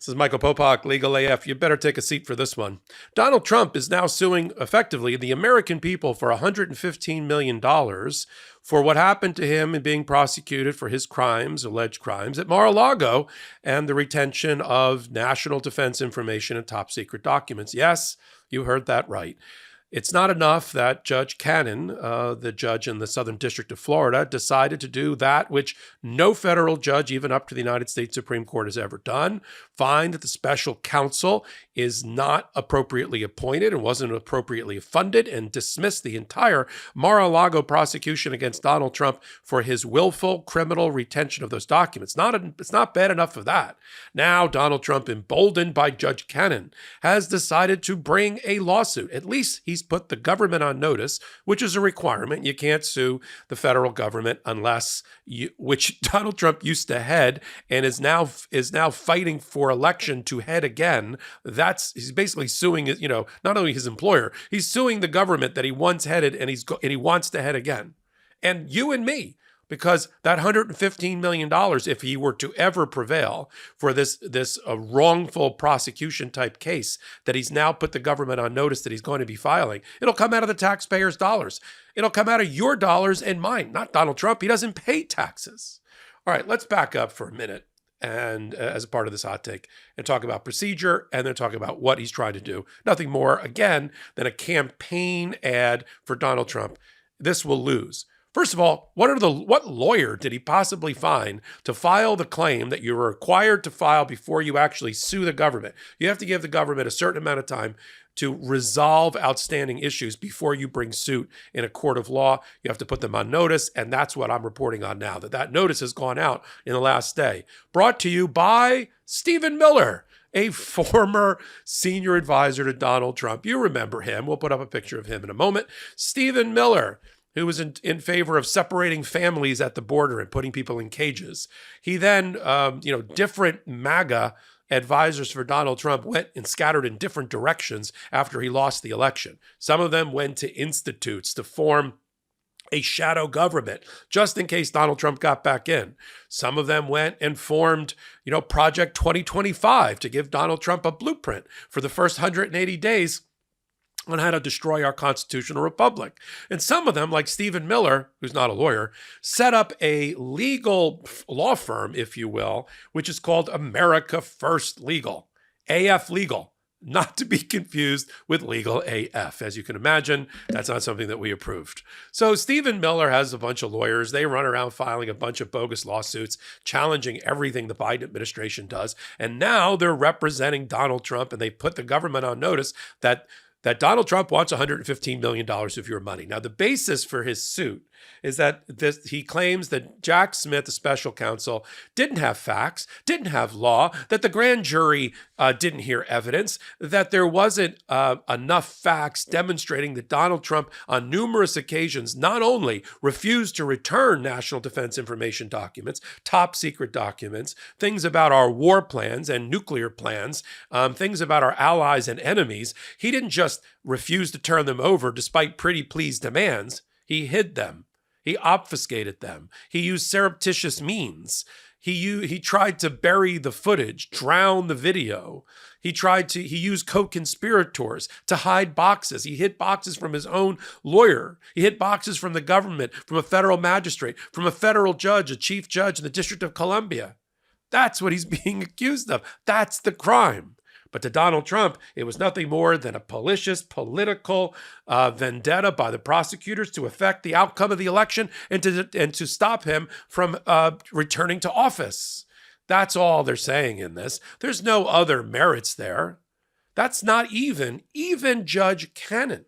This is Michael Popok, Legal AF. You better take a seat for this one. Donald Trump is now suing, effectively, the American people for $115 million for what happened to him in being prosecuted for his crimes, alleged crimes, at Mar-a-Lago and the retention of national defense information and top secret documents. Yes, you heard that right. It's not enough that Judge Cannon, the judge in the Southern District of Florida, decided to do that which no federal judge, even up to the United States Supreme Court, has ever done, find that the special counsel is not appropriately appointed and wasn't appropriately funded, and dismiss the entire Mar-a-Lago prosecution against Donald Trump for his willful criminal retention of those documents. It's not bad enough of that. Now, Donald Trump, emboldened by Judge Cannon, has decided to bring a lawsuit. At least he's put the government on notice, which is a requirement. You can't sue the federal government unless which Donald Trump used to head and is now fighting for election to head again. He's basically suing, not only his employer, he's suing the government that he once headed and he wants to head again. And you and me, because that $115 million, if he were to ever prevail for this wrongful prosecution type case that he's now put the government on notice that he's going to be filing, it'll come out of the taxpayers' dollars. It'll come out of your dollars and mine, not Donald Trump. He doesn't pay taxes. All right, let's back up for a minute and as a part of this hot take and talk about procedure and then talk about what he's trying to do. Nothing more, again, than a campaign ad for Donald Trump. This will lose. First of all, what lawyer did he possibly find to file the claim that you're required to file before you actually sue the government? You have to give the government a certain amount of time to resolve outstanding issues before you bring suit in a court of law. You have to put them on notice, and that's what I'm reporting on now, that notice has gone out in the last day. Brought to you by Stephen Miller, a former senior advisor to Donald Trump. You remember him. We'll put up a picture of him in a moment. Stephen Miller, who was in favor of separating families at the border and putting people in cages. He then, different MAGA advisors for Donald Trump went and scattered in different directions after he lost the election. Some of them went to institutes to form a shadow government, just in case Donald Trump got back in. Some of them went and formed, Project 2025 to give Donald Trump a blueprint for the first 180 days on how to destroy our constitutional republic. And some of them, like Stephen Miller, who's not a lawyer, set up a legal law firm, if you will, which is called America First Legal, AF Legal, not to be confused with Legal AF. As you can imagine, that's not something that we approved. So Stephen Miller has a bunch of lawyers. They run around filing a bunch of bogus lawsuits, challenging everything the Biden administration does. And now they're representing Donald Trump, and they put the government on notice that Donald Trump wants $115 million of your money. Now, the basis for his suit is that he claims that Jack Smith, the special counsel, didn't have facts, didn't have law, that the grand jury didn't hear evidence, that there wasn't enough facts demonstrating that Donald Trump on numerous occasions not only refused to return national defense information documents, top secret documents, things about our war plans and nuclear plans, things about our allies and enemies. He didn't just refuse to turn them over despite pretty please demands. He hid them. He obfuscated them. He used surreptitious means. He tried to bury the footage, drown the video. He used co-conspirators to hide boxes. He hid boxes from his own lawyer. He hid boxes from the government, from a federal magistrate, from a federal judge, a chief judge in the District of Columbia. That's what he's being accused of. That's the crime. But to Donald Trump, it was nothing more than a malicious political vendetta by the prosecutors to affect the outcome of the election and to stop him from returning to office. That's all they're saying in this. There's no other merits there. That's not even Judge Cannon.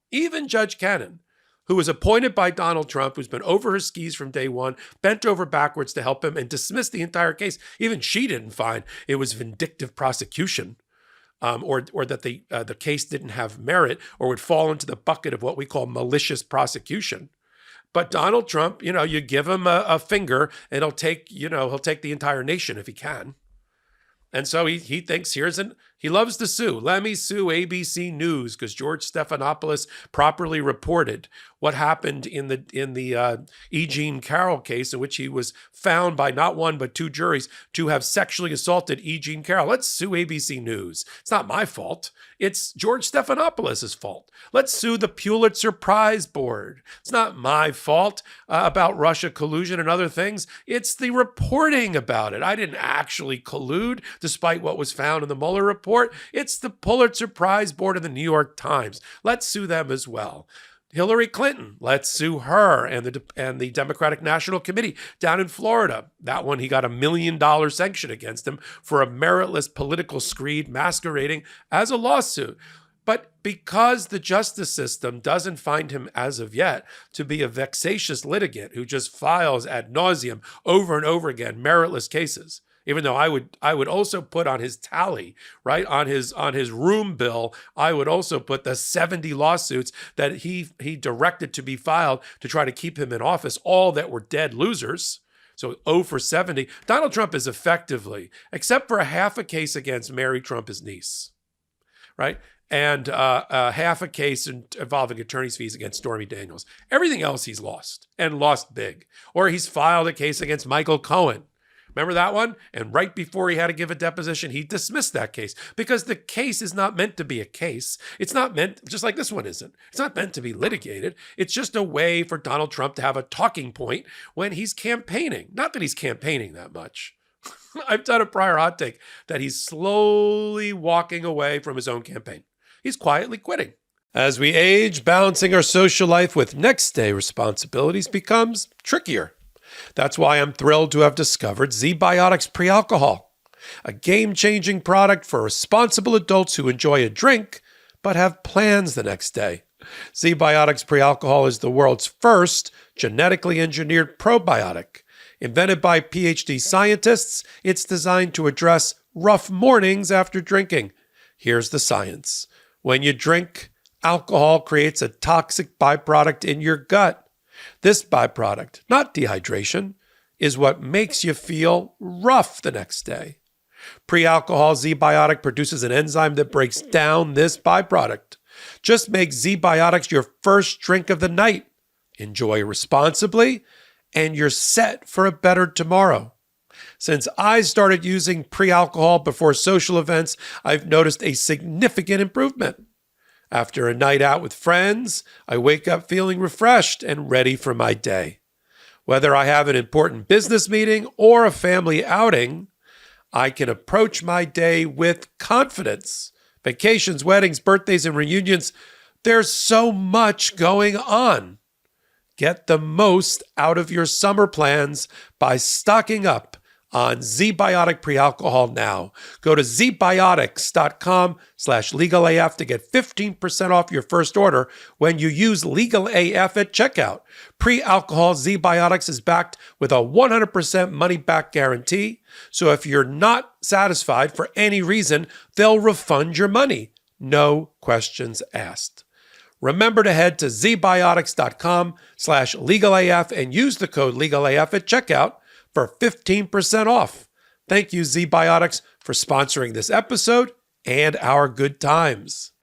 Even Judge Cannon, who was appointed by Donald Trump, who's been over her skis from day one, bent over backwards to help him and dismissed the entire case. Even she didn't find it was vindictive prosecution. Or that the case didn't have merit or would fall into the bucket of what we call malicious prosecution. But Donald Trump, you give him a finger and he'll take the entire nation if he can. And so he thinks he loves to sue. Let me sue ABC News because George Stephanopoulos properly reported what happened in the E. Jean Carroll case, in which he was found by not one but two juries to have sexually assaulted E. Jean Carroll. Let's sue ABC News. It's not my fault. It's George Stephanopoulos' fault. Let's sue the Pulitzer Prize Board. It's not my fault about Russia collusion and other things. It's the reporting about it. I didn't actually collude, despite what was found in the Mueller report. It's the Pulitzer Prize Board and the New York Times. Let's sue them as well. Hillary Clinton, let's sue her and the Democratic National Committee down in Florida. That one, he got $1 million sanction against him for a meritless political screed masquerading as a lawsuit. But because the justice system doesn't find him as of yet to be a vexatious litigant who just files ad nauseum over and over again meritless cases, even though I would also put on his tally, right, on his room bill, I would also put the 70 lawsuits that he directed to be filed to try to keep him in office, all that were dead losers. So 0 for 70. Donald Trump is effectively, except for a half a case against Mary Trump, his niece, right? And half a case involving attorney's fees against Stormy Daniels. Everything else he's lost, and lost big. Or he's filed a case against Michael Cohen. Remember that one? And right before he had to give a deposition, he dismissed that case because the case is not meant to be a case. It's not meant, just like this one isn't. It's not meant to be litigated. It's just a way for Donald Trump to have a talking point when he's campaigning. Not that he's campaigning that much. I've done a prior hot take that he's slowly walking away from his own campaign. He's quietly quitting. As we age, balancing our social life with next day responsibilities becomes trickier. That's why I'm thrilled to have discovered ZBiotics Pre-Alcohol, a game-changing product for responsible adults who enjoy a drink but have plans the next day. ZBiotics Pre-Alcohol is the world's first genetically engineered probiotic. Invented by PhD scientists, it's designed to address rough mornings after drinking. Here's the science. When you drink, alcohol creates a toxic byproduct in your gut. This byproduct, not dehydration, is what makes you feel rough the next day. Pre-alcohol ZBiotic produces an enzyme that breaks down this byproduct. Just make ZBiotics your first drink of the night. Enjoy responsibly, and you're set for a better tomorrow. Since I started using pre-alcohol before social events, I've noticed a significant improvement. After a night out with friends, I wake up feeling refreshed and ready for my day. Whether I have an important business meeting or a family outing, I can approach my day with confidence. Vacations, weddings, birthdays, and reunions, there's so much going on. Get the most out of your summer plans by stocking up on ZBiotic Pre-Alcohol now. Go to zbiotics.com/legalaf to get 15% off your first order when you use LegalAF at checkout. Pre-alcohol ZBiotics is backed with a 100% money-back guarantee. So if you're not satisfied for any reason, they'll refund your money. No questions asked. Remember to head to zbiotics.com/legalaf and use the code LegalAF at checkout for 15% off. Thank you, ZBiotics, for sponsoring this episode and our good times.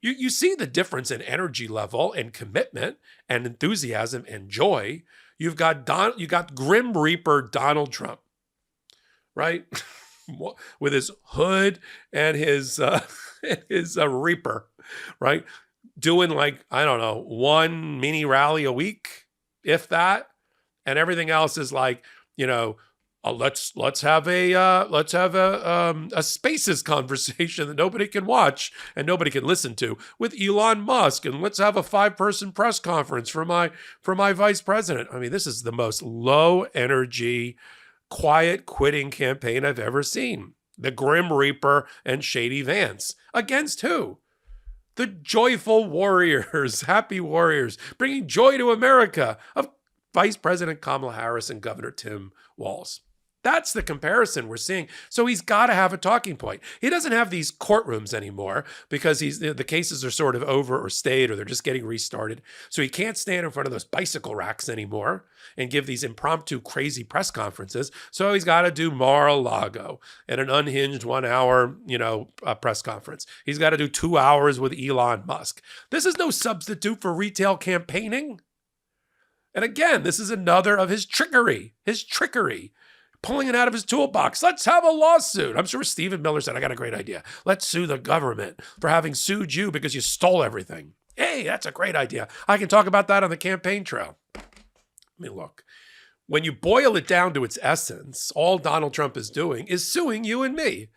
You see the difference in energy level and commitment and enthusiasm and joy. You got Grim Reaper Donald Trump, right? With his hood and his Reaper, right? Doing like, I don't know, one mini rally a week, if that, and everything else is like, you know, let's have a spaces conversation that nobody can watch and nobody can listen to with Elon Musk, and let's have a 5-person press conference for my vice president. I mean, this is the most low energy, quiet quitting campaign I've ever seen. The Grim Reaper and Shady Vance against who? The joyful warriors, happy warriors, bringing joy to America of Vice President Kamala Harris and Governor Tim Walz. That's the comparison we're seeing. So he's got to have a talking point. He doesn't have these courtrooms anymore because the cases are sort of over or stayed, or they're just getting restarted. So he can't stand in front of those bicycle racks anymore and give these impromptu crazy press conferences. So he's got to do Mar-a-Lago at an unhinged 1 hour, press conference. He's got to do 2 hours with Elon Musk. This is no substitute for retail campaigning. And again, this is another of his trickery. Pulling it out of his toolbox. Let's have a lawsuit. I'm sure Stephen Miller said, I got a great idea. Let's sue the government for having sued you because you stole everything. Hey, that's a great idea. I can talk about that on the campaign trail. I mean, look, when you boil it down to its essence, all Donald Trump is doing is suing you and me.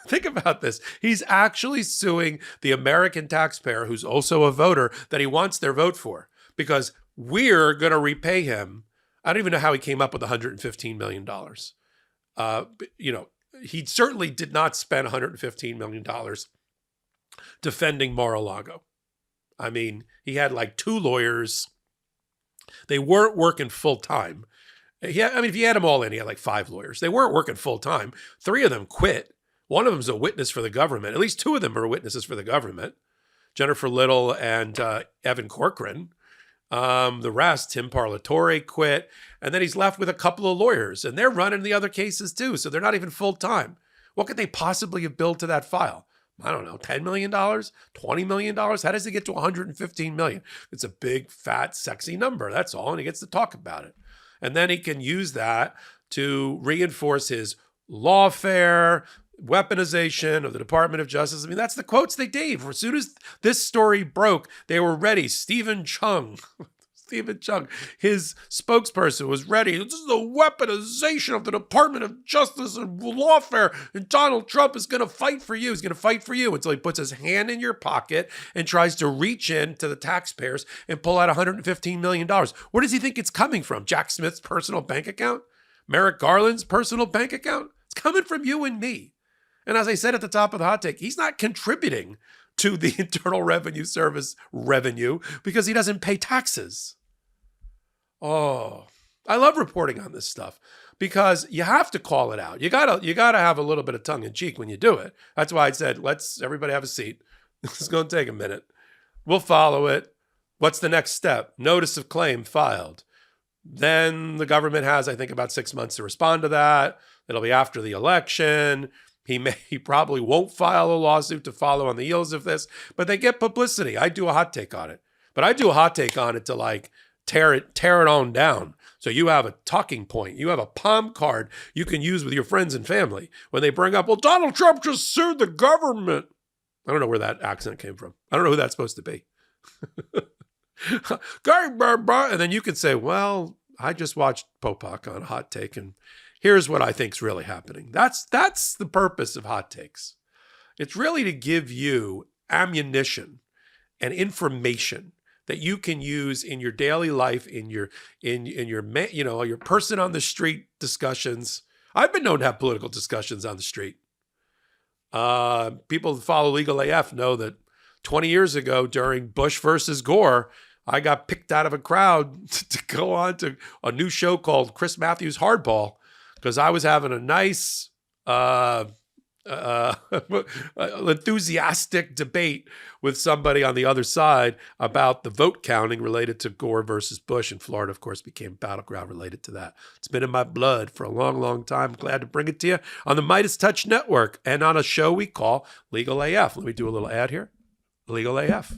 Think about this. He's actually suing the American taxpayer who's also a voter that he wants their vote for, because we're going to repay him. I don't even know how he came up with $115 million. He certainly did not spend $115 million defending Mar-a-Lago. I mean, he had like 2 lawyers. They weren't working full time. If you had them all in, he had like 5 lawyers. They weren't working full time. 3 of them quit. One of them's a witness for the government. At least 2 of them are witnesses for the government. Jennifer Little and Evan Corcoran. The rest, Tim Parlatore quit, and then he's left with a couple of lawyers, and they're running the other cases too, so they're not even full-time. What could they possibly have billed to that file? I don't know, $10 million, $20 million? How does he get to $115 million? It's a big, fat, sexy number, that's all, and he gets to talk about it. And then he can use that to reinforce his lawfare, weaponization of the Department of Justice. I mean, that's the quotes they gave. As soon as this story broke, they were ready. Stephen Chung, his spokesperson, was ready. This is the weaponization of the Department of Justice and lawfare, and Donald Trump is going to fight for you. He's going to fight for you until he puts his hand in your pocket and tries to reach in to the taxpayers and pull out $115 million. Where does he think it's coming from? Jack Smith's personal bank account? Merrick Garland's personal bank account? It's coming from you and me. And as I said at the top of the hot take, he's not contributing to the Internal Revenue Service revenue because he doesn't pay taxes. Oh, I love reporting on this stuff because you have to call it out. You gotta have a little bit of tongue in cheek when you do it. That's why I said, let's everybody have a seat. This is going to take a minute. We'll follow it. What's the next step? Notice of claim filed. Then the government has, I think, about 6 months to respond to that. It'll be after the election. He probably won't file a lawsuit to follow on the heels of this, but they get publicity. I do a hot take on it, but I do a hot take on it to like tear it on down. So you have a talking point. You have a palm card you can use with your friends and family when they bring up, well, Donald Trump just sued the government. I don't know where that accent came from. I don't know who that's supposed to be. And then you can say, well, I just watched Popok on Hot Take, and here's what I think's really happening. That's the purpose of hot takes. It's really to give you ammunition and information that you can use in your daily life, in your person on the street discussions. I've been known to have political discussions on the street. People who follow Legal AF know that 20 years ago during Bush versus Gore, I got picked out of a crowd to go on to a new show called Chris Matthews Hardball, because I was having a nice, enthusiastic debate with somebody on the other side about the vote counting related to Gore versus Bush. And Florida, of course, became battleground related to that. It's been in my blood for a long, long time. I'm glad to bring it to you on the MeidasTouch Network and on a show we call Legal AF. Let me do a little ad here. Legal AF.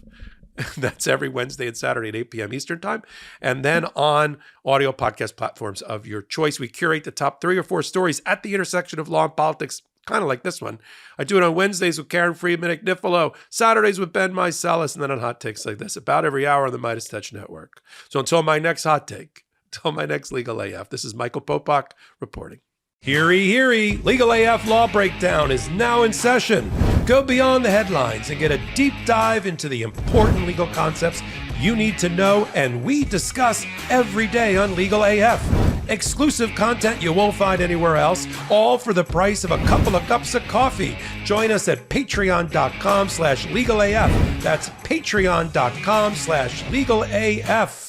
That's every Wednesday and Saturday at 8 p.m. Eastern time. And then on audio podcast platforms of your choice, we curate the top 3 or 4 stories at the intersection of law and politics, kind of like this one. I do it on Wednesdays with Karen Friedman at Gnifilo, Saturdays with Ben Mycelis, and then on hot takes like this, about every hour on the MeidasTouch Network. So until my next hot take, until my next Legal AF, this is Michael Popok reporting. Heary, heary, Legal AF Law Breakdown is now in session. Go beyond the headlines and get a deep dive into the important legal concepts you need to know and we discuss every day on Legal AF. Exclusive content you won't find anywhere else, all for the price of a couple of cups of coffee. Join us at patreon.com/legalaf. That's patreon.com/legalaf.